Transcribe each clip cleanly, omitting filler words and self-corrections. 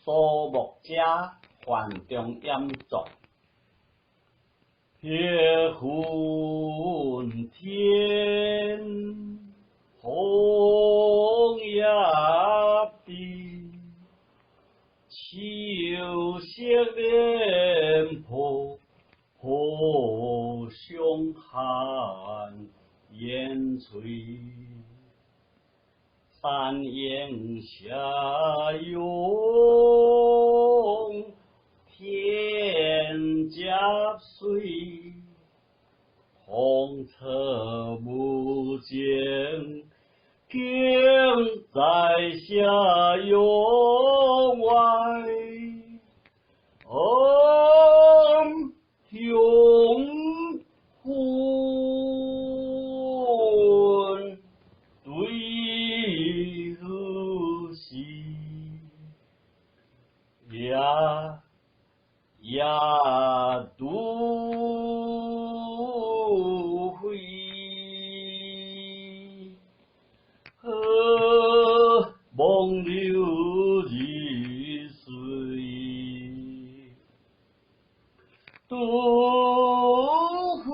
数目者患中严重，血昏天，红叶地，秋色连破，破胸寒烟翠。山岩下涌，天甲水，红尘无间，景在下涌外，雄浑对呀都会和梦流日水，都会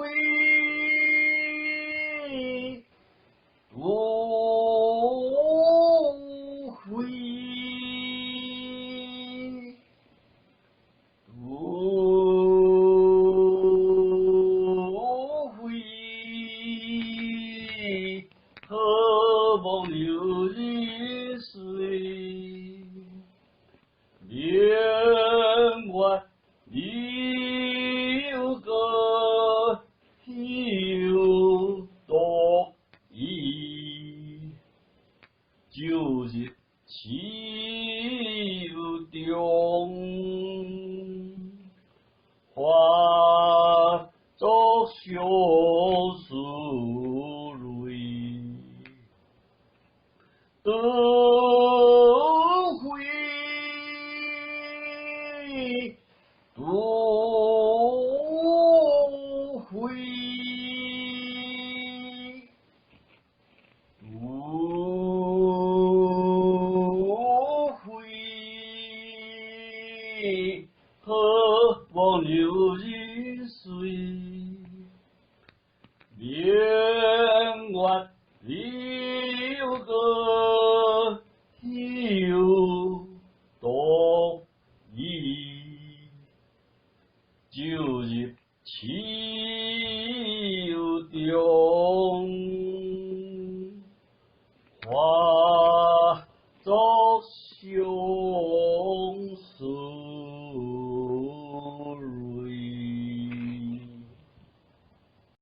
都会。和梦流日水，帘外有个有多意，就是秋中花作小树蕊，都会都会都会和梦流日水，帘外有个有多意，就是秋中花。